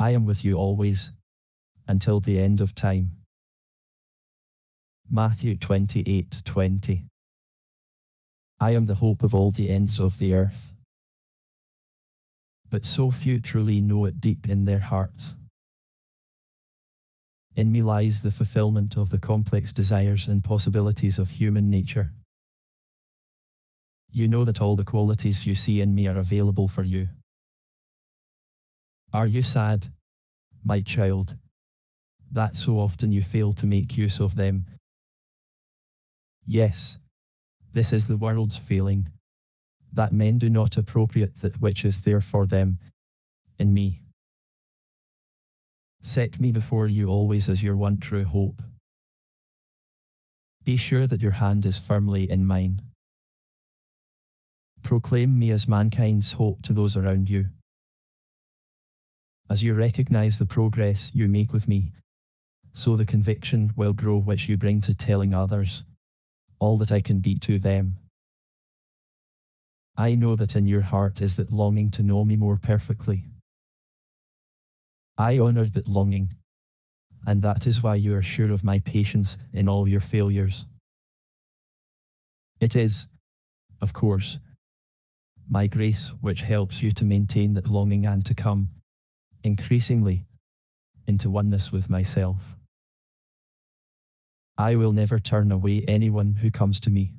I am with you always, until the end of time. Matthew 28:20. I am the hope of all the ends of the earth. But so few truly know it deep in their hearts. In me lies the fulfillment of the complex desires and possibilities of human nature. You know that all the qualities you see in me are available for you. Are you sad, my child, that so often you fail to make use of them? Yes, this is the world's failing, that men do not appropriate that which is there for them, in me. Set me before you always as your one true hope. Be sure that your hand is firmly in mine. Proclaim me as mankind's hope to those around you. As you recognize the progress you make with me, so the conviction will grow which you bring to telling others all that I can be to them. I know that in your heart is that longing to know me more perfectly. I honor that longing, and that is why you are sure of my patience in all your failures. It is, of course, my grace which helps you to maintain that longing and to come, increasingly, into oneness with myself. I will never turn away anyone who comes to me.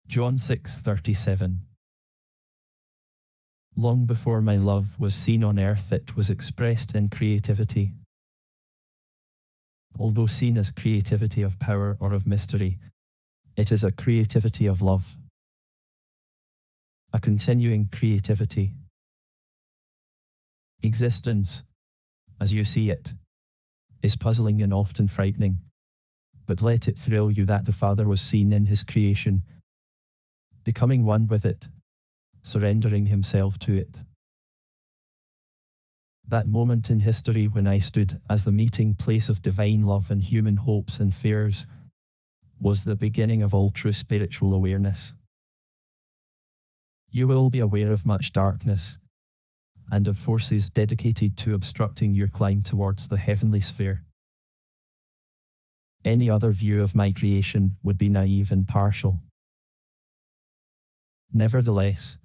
John 6:37. Long before my love was seen on earth, it was expressed in creativity. Although seen as creativity of power or of mystery, it is a creativity of love. A continuing creativity. Existence, as you see it, is puzzling and often frightening, but let it thrill you that the Father was seen in his creation, becoming one with it, surrendering himself to it. That moment in history when I stood as the meeting place of divine love and human hopes and fears was the beginning of all true spiritual awareness. You will be aware of much darkness and of forces dedicated to obstructing your climb towards the heavenly sphere. Any other view of my creation would be naive and partial. Nevertheless,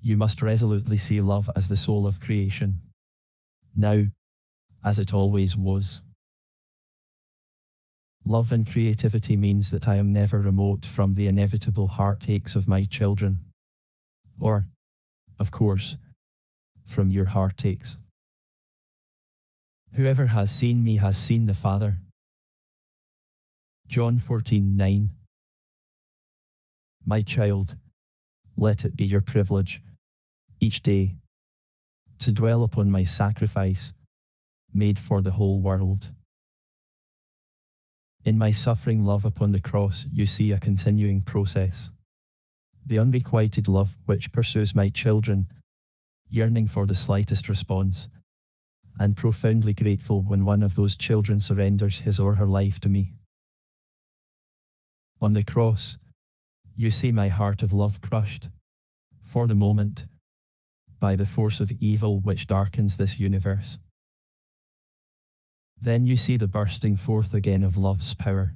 you must resolutely see love as the soul of creation, now, as it always was. Love and creativity means that I am never remote from the inevitable heartaches of my children, or, of course, from your heartaches. Whoever has seen me has seen the Father. John 14:9. My child, let it be your privilege, each day, to dwell upon my sacrifice, made for the whole world. In my suffering love upon the cross, you see a continuing process. The unrequited love which pursues my children, yearning for the slightest response, and profoundly grateful when one of those children surrenders his or her life to me. On the cross, you see my heart of love crushed, for the moment, by the force of evil which darkens this universe. Then you see the bursting forth again of love's power.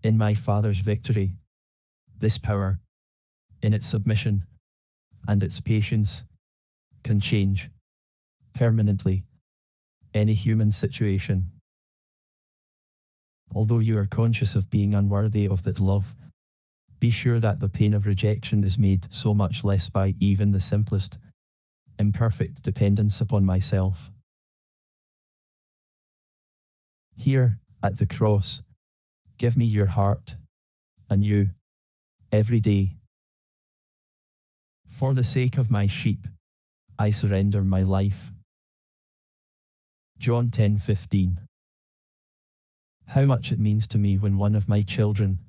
In my Father's victory, this power, in its submission and its patience, can change, permanently, any human situation. Although you are conscious of being unworthy of that love, be sure that the pain of rejection is made so much less by even the simplest, imperfect dependence upon myself. Here, at the cross, give me your heart, anew, every day. For the sake of my sheep, I surrender my life. John 10:15. How much it means to me when one of my children,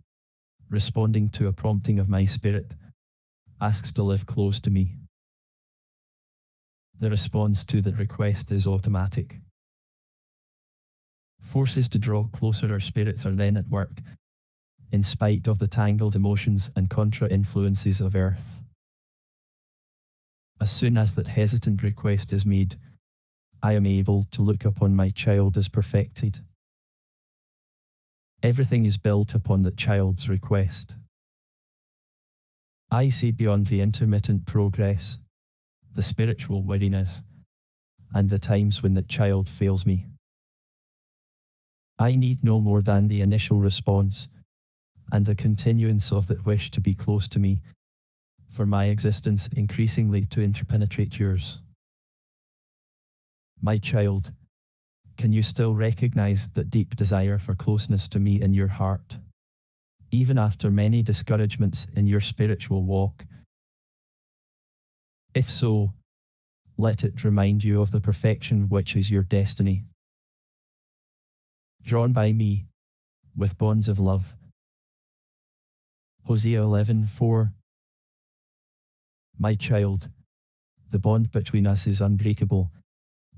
responding to a prompting of my spirit, asks to live close to me. The response to that request is automatic. Forces to draw closer our spirits are then at work, in spite of the tangled emotions and contra-influences of earth. As soon as that hesitant request is made, I am able to look upon my child as perfected. Everything is built upon that child's request. I see beyond the intermittent progress, the spiritual weariness, and the times when that child fails me. I need no more than the initial response and the continuance of that wish to be close to me, for my existence increasingly to interpenetrate yours. My child, can you still recognize that deep desire for closeness to me in your heart, even after many discouragements in your spiritual walk? If so, let it remind you of the perfection which is your destiny. Drawn by me, with bonds of love. Hosea 11:4. My child, the bond between us is unbreakable,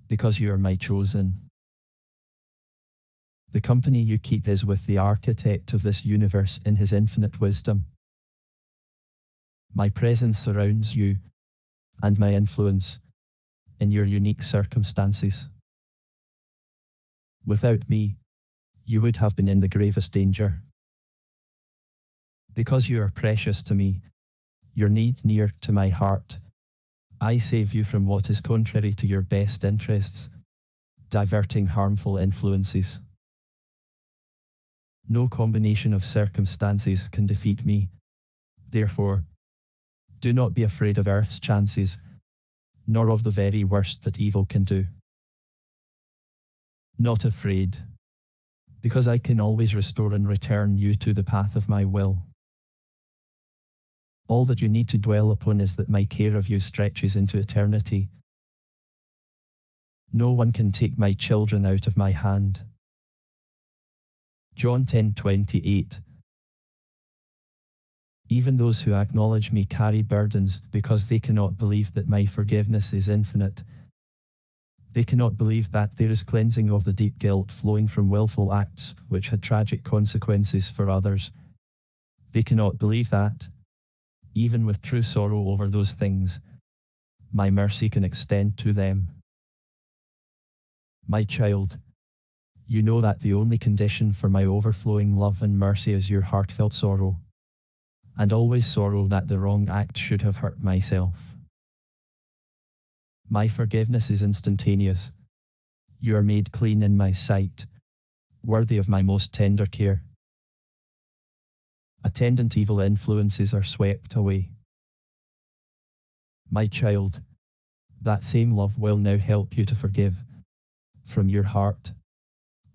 because you are my chosen. The company you keep is with the architect of this universe in his infinite wisdom. My presence surrounds you, and my influence, in your unique circumstances. Without me, you would have been in the gravest danger. Because you are precious to me, your need near to my heart, I save you from what is contrary to your best interests, diverting harmful influences. No combination of circumstances can defeat me. Therefore, do not be afraid of earth's chances, nor of the very worst that evil can do. Not afraid, because I can always restore and return you to the path of my will. All that you need to dwell upon is that my care of you stretches into eternity. No one can take my children out of my hand. John 10:28. Even those who acknowledge me carry burdens because they cannot believe that my forgiveness is infinite. They cannot believe that there is cleansing of the deep guilt flowing from willful acts which had tragic consequences for others. They cannot believe that, even with true sorrow over those things, my mercy can extend to them. My child, you know that the only condition for my overflowing love and mercy is your heartfelt sorrow, and always sorrow that the wrong act should have hurt myself. My forgiveness is instantaneous. You are made clean in my sight, worthy of my most tender care. Attendant evil influences are swept away. My child, that same love will now help you to forgive, from your heart,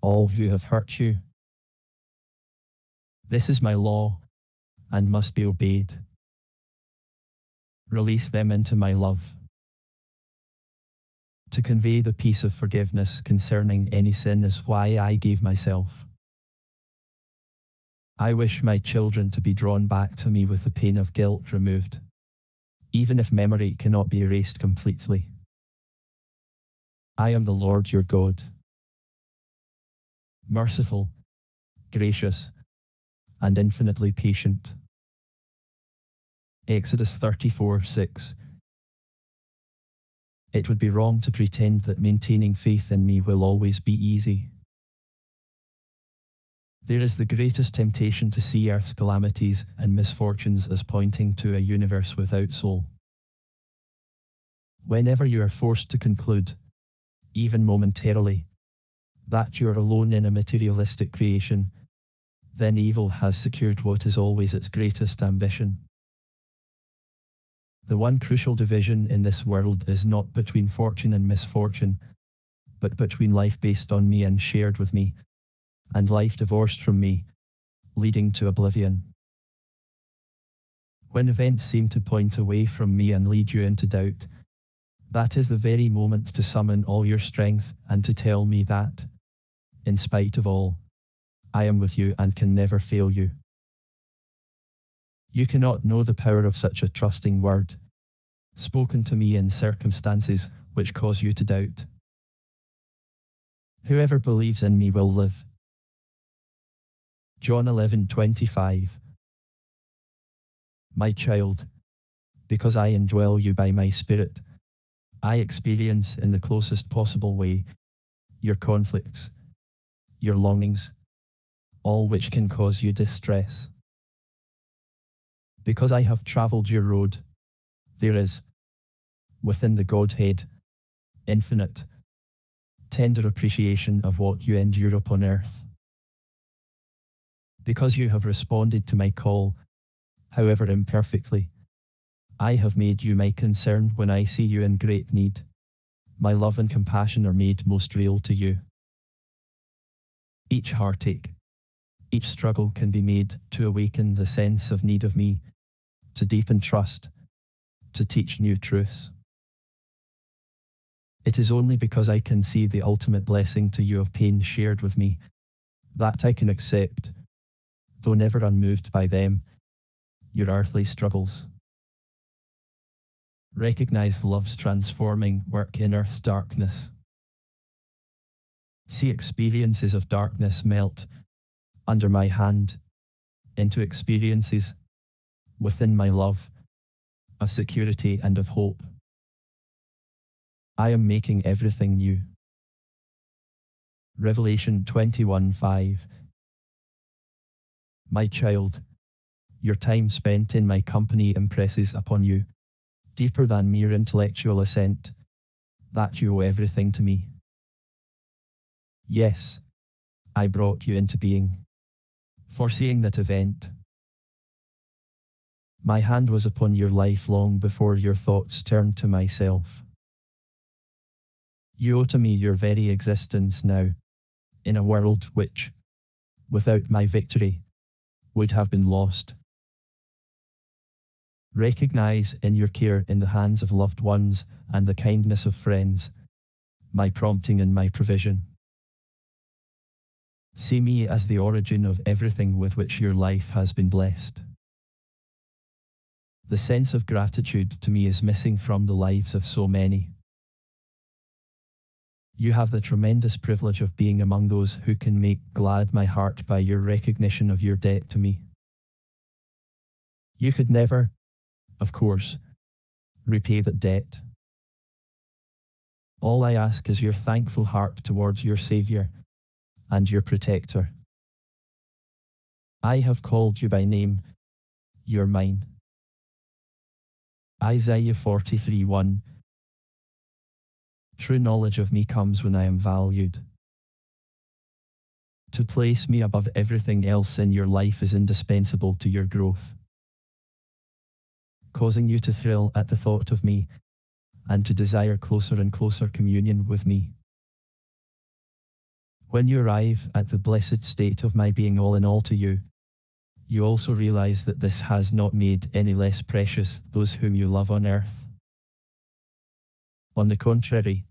all who have hurt you. This is my law, and must be obeyed. Release them into my love. To convey the peace of forgiveness concerning any sin is why I gave myself. I wish my children to be drawn back to me with the pain of guilt removed, even if memory cannot be erased completely. I am the Lord your God, merciful, gracious, and infinitely patient. Exodus 34:6. It would be wrong to pretend that maintaining faith in me will always be easy. There is the greatest temptation to see earth's calamities and misfortunes as pointing to a universe without soul. Whenever you are forced to conclude, even momentarily, that you are alone in a materialistic creation, then evil has secured what is always its greatest ambition. The one crucial division in this world is not between fortune and misfortune, but between life based on me and shared with me, and life divorced from me, leading to oblivion. When events seem to point away from me and lead you into doubt, that is the very moment to summon all your strength and to tell me that, in spite of all, I am with you and can never fail you. You cannot know the power of such a trusting word, spoken to me in circumstances which cause you to doubt. Whoever believes in me will live. John 11:25. My child, because I indwell you by my Spirit, I experience in the closest possible way your conflicts, your longings, all which can cause you distress. Because I have travelled your road, there is, within the Godhead, infinite, tender appreciation of what you endure upon earth. Because you have responded to my call, however imperfectly, I have made you my concern when I see you in great need. My love and compassion are made most real to you. Each heartache, each struggle can be made to awaken the sense of need of me, to deepen trust, to teach new truths. It is only because I can see the ultimate blessing to you of pain shared with me that I can accept, though never unmoved by them, your earthly struggles. Recognize love's transforming work in earth's darkness. See experiences of darkness melt under my hand into experiences within my love of security and of hope. I am making everything new. Revelation 21:5. My child, your time spent in my company impresses upon you, deeper than mere intellectual assent, that you owe everything to me. Yes, I brought you into being, foreseeing that event. My hand was upon your life long before your thoughts turned to myself. You owe to me your very existence now, in a world which, without my victory, would have been lost. Recognize in your care in the hands of loved ones and the kindness of friends, my prompting and my provision. See me as the origin of everything with which your life has been blessed. The sense of gratitude to me is missing from the lives of so many. You have the tremendous privilege of being among those who can make glad my heart by your recognition of your debt to me. You could never, of course, repay that debt. All I ask is your thankful heart towards your Saviour and your Protector. I have called you by name, you're mine. Isaiah 43:1. True knowledge of me comes when I am valued. To place me above everything else in your life is indispensable to your growth, causing you to thrill at the thought of me and to desire closer and closer communion with me. When you arrive at the blessed state of my being all in all to you, you also realize that this has not made any less precious those whom you love on earth. On the contrary,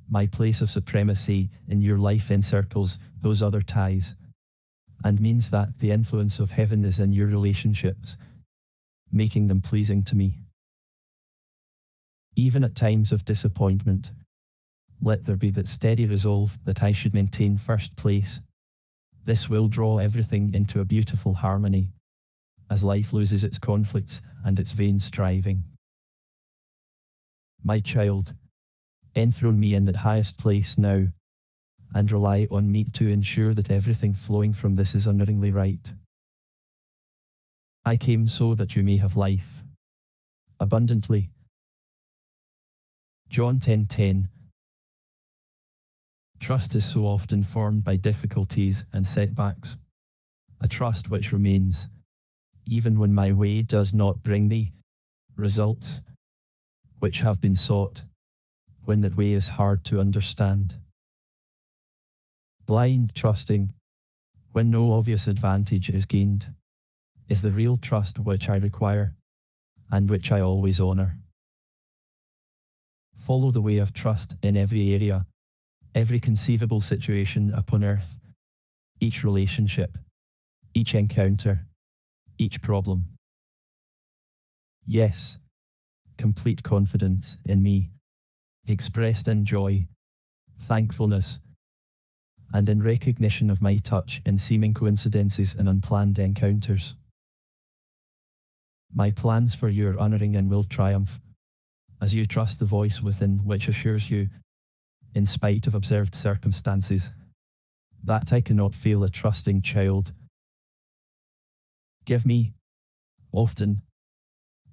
my place of supremacy in your life encircles those other ties, and means that the influence of heaven is in your relationships, making them pleasing to me. Even at times of disappointment, let there be that steady resolve that I should maintain first place. This will draw everything into a beautiful harmony, as life loses its conflicts and its vain striving. My child, enthrone me in that highest place now, and rely on me to ensure that everything flowing from this is unerringly right. I came so that you may have life, abundantly. John 10:10. Trust is so often formed by difficulties and setbacks, a trust which remains, even when my way does not bring the results which have been sought, when that way is hard to understand. Blind trusting, when no obvious advantage is gained, is the real trust which I require, and which I always honour. Follow the way of trust in every area, every conceivable situation upon earth, each relationship, each encounter, each problem. Yes, complete confidence in me, expressed in joy, thankfulness, and in recognition of my touch in seeming coincidences and unplanned encounters. My plans for you are honouring and will triumph, as you trust the voice within which assures you, in spite of observed circumstances, that I cannot fail a trusting child. Give me, often,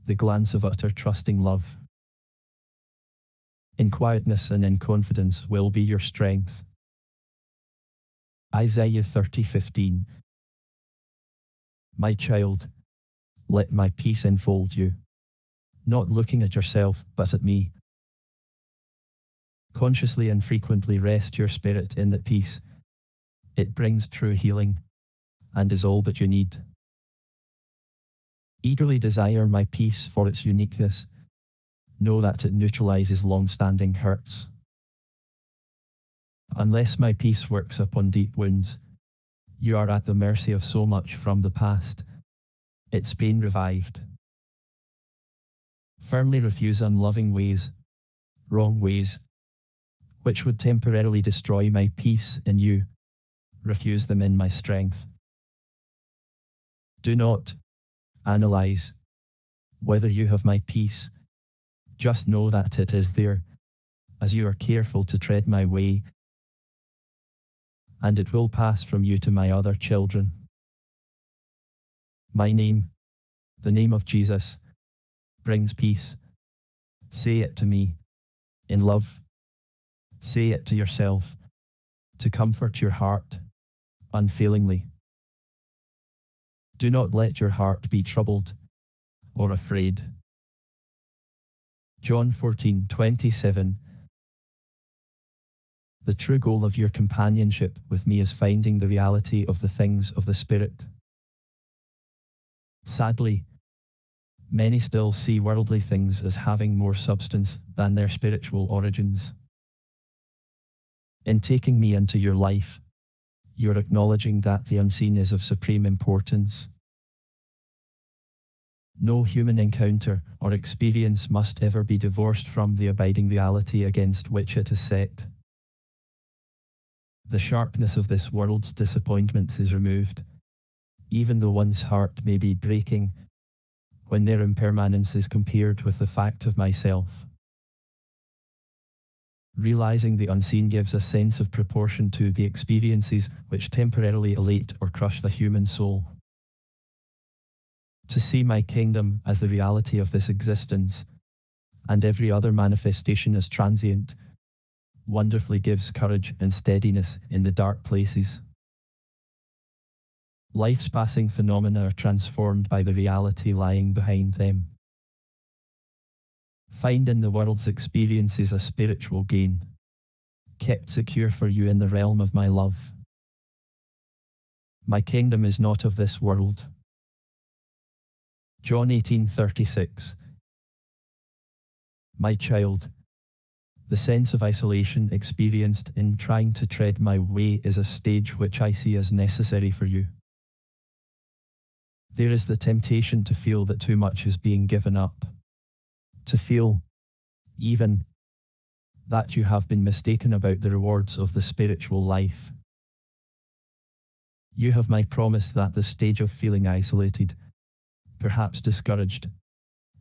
the glance of utter trusting love. In quietness and in confidence will be your strength. Isaiah 30:15. My child, let my peace enfold you, not looking at yourself but at me. Consciously and frequently rest your spirit in that peace. It brings true healing and is all that you need. Eagerly desire my peace for its uniqueness. Know that it neutralizes long-standing hurts. Unless my peace works upon deep wounds, you are at the mercy of so much from the past, its pain revived. Firmly refuse unloving ways, wrong ways, which would temporarily destroy my peace in you. Refuse them in my strength. Do not analyze whether you have my peace. Just know that it is there, as you are careful to tread my way, and it will pass from you to my other children. My name, the name of Jesus, brings peace. Say it to me, in love. Say it to yourself, to comfort your heart, unfailingly. Do not let your heart be troubled or afraid. John 14:27. The true goal of your companionship with me is finding the reality of the things of the Spirit. Sadly, many still see worldly things as having more substance than their spiritual origins. In taking me into your life, you're acknowledging that the unseen is of supreme importance. No human encounter or experience must ever be divorced from the abiding reality against which it is set. The sharpness of this world's disappointments is removed, even though one's heart may be breaking, when their impermanence is compared with the fact of myself. Realizing the unseen gives a sense of proportion to the experiences which temporarily elate or crush the human soul. To see my kingdom as the reality of this existence, and every other manifestation as transient, wonderfully gives courage and steadiness in the dark places. Life's passing phenomena are transformed by the reality lying behind them. Find in the world's experiences a spiritual gain, kept secure for you in the realm of my love. My kingdom is not of this world. John 18:36. My child, the sense of isolation experienced in trying to tread my way is a stage which I see as necessary for you. There is the temptation to feel that too much is being given up, to feel, even, that you have been mistaken about the rewards of the spiritual life. You have my promise that the stage of feeling isolated, perhaps discouraged,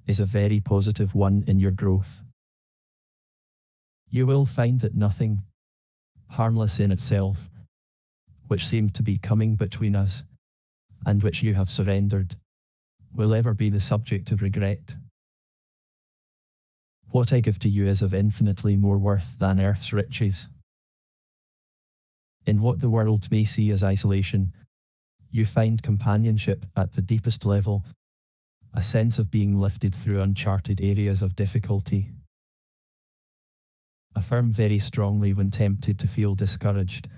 is a very positive one in your growth. You will find that nothing, harmless in itself, which seemed to be coming between us, and which you have surrendered, will ever be the subject of regret. What I give to you is of infinitely more worth than earth's riches. In what the world may see as isolation, you find companionship at the deepest level, a sense of being lifted through uncharted areas of difficulty. Affirm very strongly when tempted to feel discouraged,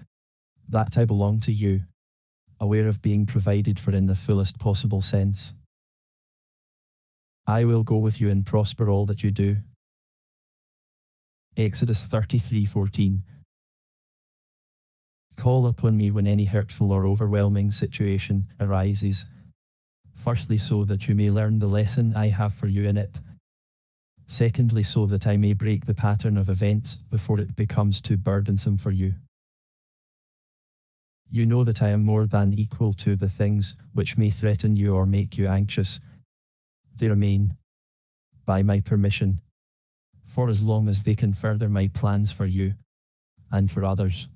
that I belong to you, aware of being provided for in the fullest possible sense. I will go with you and prosper all that you do. Exodus 33:14. Call upon me when any hurtful or overwhelming situation arises, firstly so that you may learn the lesson I have for you in it. Secondly, so that I may break the pattern of events before it becomes too burdensome for you. You know that I am more than equal to the things which may threaten you or make you anxious. They remain, by my permission, for as long as they can further my plans for you and for others.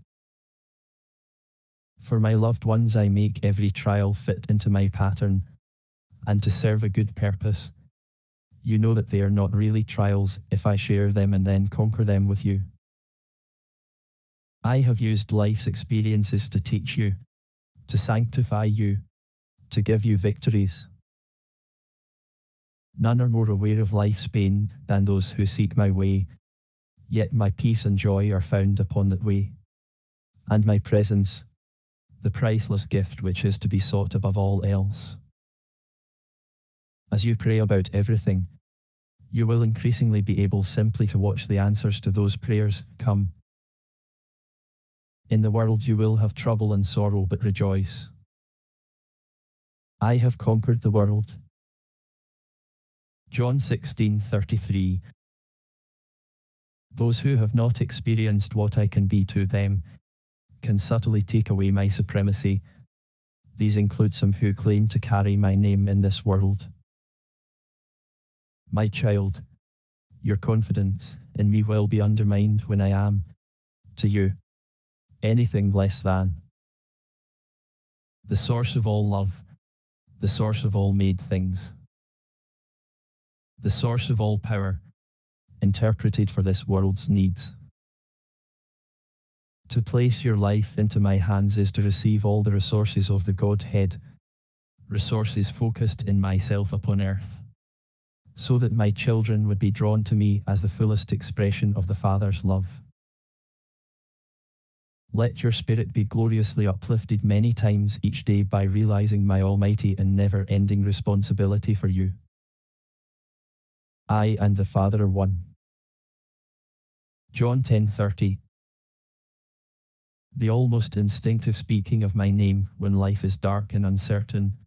For my loved ones I make every trial fit into my pattern and to serve a good purpose. You know that they are not really trials if I share them and then conquer them with you. I have used life's experiences to teach you, to sanctify you, to give you victories. None are more aware of life's pain than those who seek my way, yet my peace and joy are found upon that way, and my presence, the priceless gift which is to be sought above all else. As you pray about everything, you will increasingly be able simply to watch the answers to those prayers come. In the world you will have trouble and sorrow, but rejoice. I have conquered the world. John 16:33. Those who have not experienced what I can be to them can subtly take away my supremacy. These include some who claim to carry my name in this world. My child, your confidence in me will be undermined when I am, to you, anything less than the source of all love, the source of all made things, the source of all power, interpreted for this world's needs. To place your life into my hands is to receive all the resources of the Godhead, resources focused in myself upon earth, so that my children would be drawn to me as the fullest expression of the Father's love. Let your spirit be gloriously uplifted many times each day by realizing my almighty and never-ending responsibility for you. I and the Father are one. John 10:30. The almost instinctive speaking of my name when life is dark and uncertain,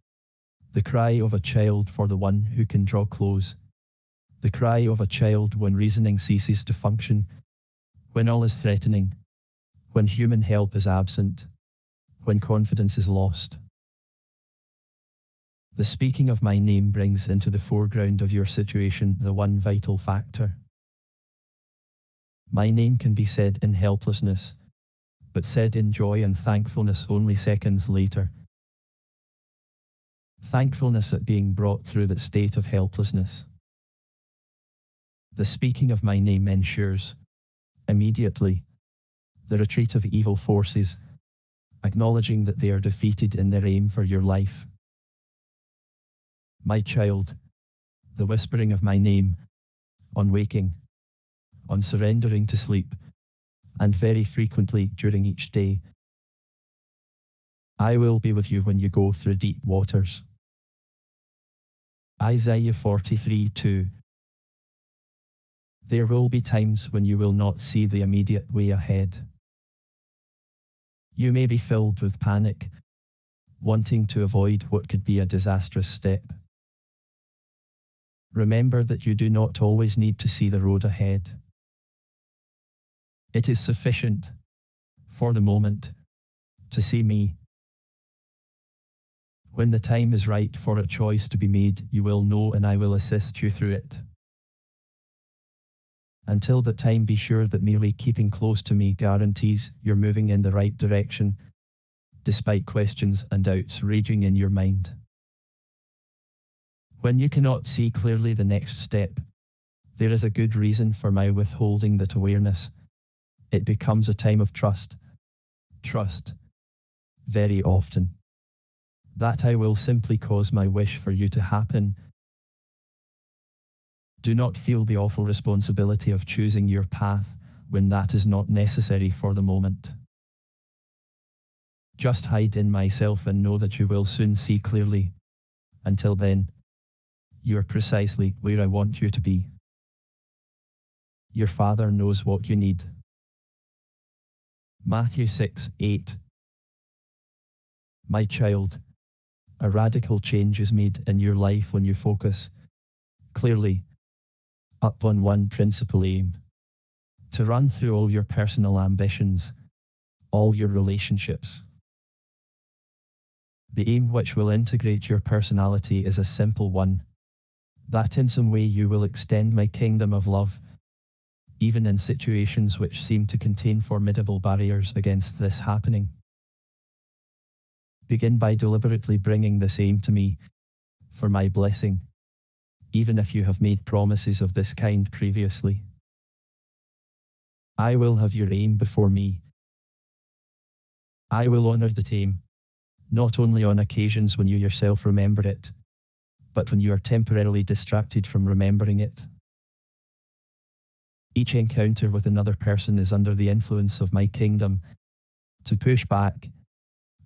the cry of a child for the one who can draw close, the cry of a child when reasoning ceases to function, when all is threatening, when human help is absent, when confidence is lost. The speaking of my name brings into the foreground of your situation the one vital factor. My name can be said in helplessness, but said in joy and thankfulness only seconds later. Thankfulness at being brought through that state of helplessness. The speaking of my name ensures, immediately, the retreat of evil forces, acknowledging that they are defeated in their aim for your life. My child, the whispering of my name, on waking, on surrendering to sleep, and very frequently during each day. I will be with you when you go through deep waters. Isaiah 43:2. There will be times when you will not see the immediate way ahead. You may be filled with panic, wanting to avoid what could be a disastrous step. Remember that you do not always need to see the road ahead. It is sufficient, for the moment, to see me. When the time is right for a choice to be made, you will know and I will assist you through it. Until that time, be sure that merely keeping close to me guarantees you're moving in the right direction, despite questions and doubts raging in your mind. When you cannot see clearly the next step, there is a good reason for my withholding that awareness. It becomes a time of trust, very often, that I will simply cause my wish for you to happen. Do not feel the awful responsibility of choosing your path when that is not necessary for the moment. Just hide in myself and know that you will soon see clearly. Until then, you are precisely where I want you to be. Your Father knows what you need. Matthew 6:8. My child, a radical change is made in your life when you focus clearly upon one principal aim: to run through all your personal ambitions, all your relationships. The aim which will integrate your personality is a simple one: that in some way you will extend my kingdom of love even in situations which seem to contain formidable barriers against this happening. Begin by deliberately bringing this aim to me for my blessing, even if you have made promises of this kind previously. I will have your aim before me. I will honor that aim, not only on occasions when you yourself remember it, but when you are temporarily distracted from remembering it. Each encounter with another person is under the influence of my kingdom to push back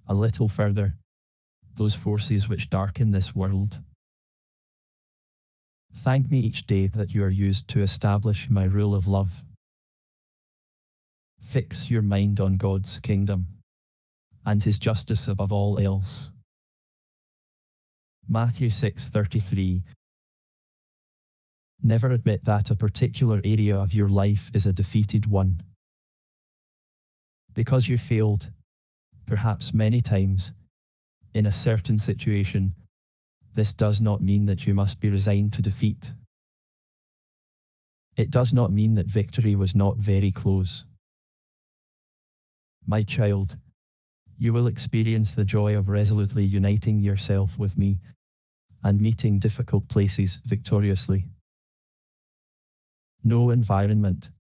a little further those forces which darken this world. Thank me each day that you are used to establish my rule of love. Fix your mind on God's kingdom and his justice above all else. Matthew 6:33. Never admit that a particular area of your life is a defeated one. Because you failed, perhaps many times, in a certain situation, this does not mean that you must be resigned to defeat. It does not mean that victory was not very close. My child, you will experience the joy of resolutely uniting yourself with me and meeting difficult places victoriously. No environment,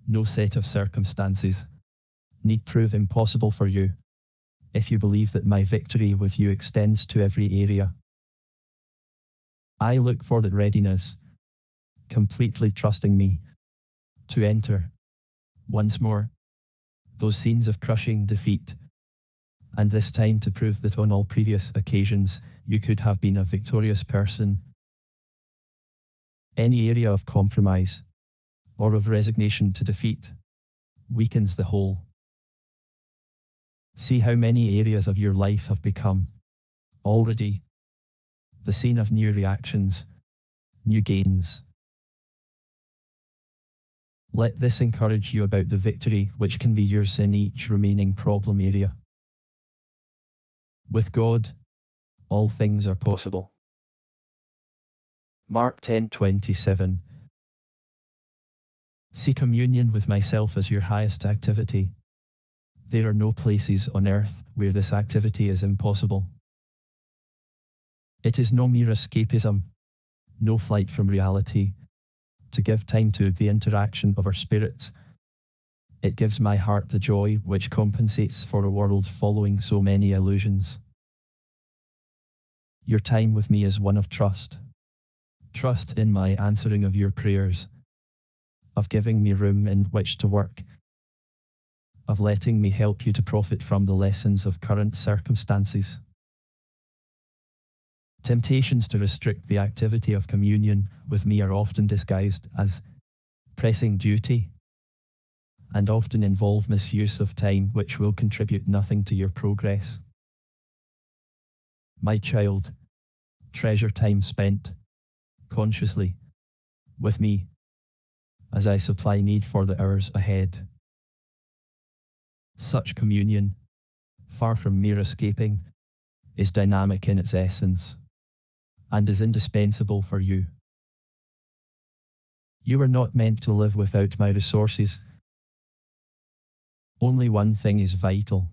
no set of circumstances need prove impossible for you if you believe that my victory with you extends to every area. I look for that readiness, completely trusting me, to enter, once more, those scenes of crushing defeat, and this time to prove that on all previous occasions you could have been a victorious person. Any area of compromise, or of resignation to defeat, weakens the whole. See how many areas of your life have become, already, the scene of new reactions, new gains. Let this encourage you about the victory which can be yours in each remaining problem area. With God, all things are possible. Mark 10:27. See communion with myself as your highest activity. There are no places on earth where this activity is impossible. It is no mere escapism, no flight from reality, to give time to the interaction of our spirits. It gives my heart the joy which compensates for a world following so many illusions. Your time with me is one of trust. Trust in my answering of your prayers, of giving me room in which to work, of letting me help you to profit from the lessons of current circumstances. Temptations to restrict the activity of communion with me are often disguised as pressing duty, and often involve misuse of time which will contribute nothing to your progress. My child, treasure time spent, consciously, with me, as I supply need for the hours ahead. Such communion, far from mere escaping, is dynamic in its essence, and is indispensable for you. You are not meant to live without my resources. Only one thing is vital.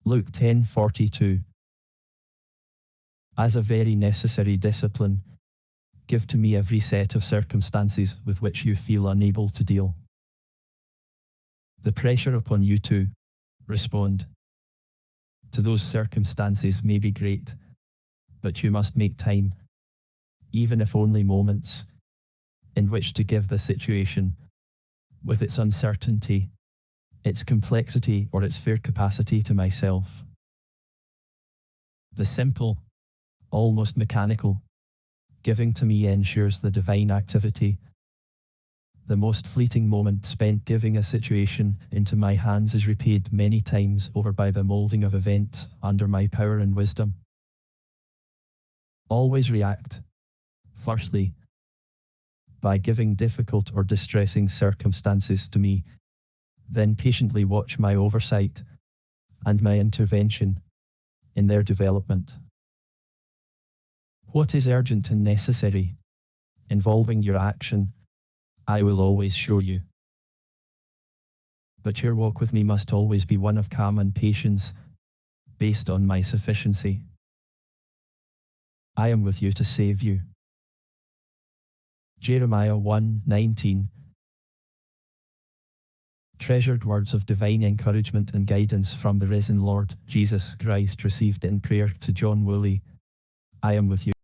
Luke 10:42. As a very necessary discipline, give to me every set of circumstances with which you feel unable to deal. The pressure upon you to respond to those circumstances may be great, but you must make time, even if only moments, in which to give the situation, with its uncertainty, its complexity, or its fair capacity to myself. The simple, almost mechanical, giving to me ensures the divine activity. The most fleeting moment spent giving a situation into my hands is repaid many times over by the moulding of events under my power and wisdom. Always react, firstly, by giving difficult or distressing circumstances to me, then patiently watch my oversight and my intervention in their development. What is urgent and necessary, involving your action, I will always show you. But your walk with me must always be one of calm and patience, based on my sufficiency. I am with you to save you. Jeremiah 1:19. Treasured words of divine encouragement and guidance from the risen Lord Jesus Christ received in prayer to John Woolley. I am with you.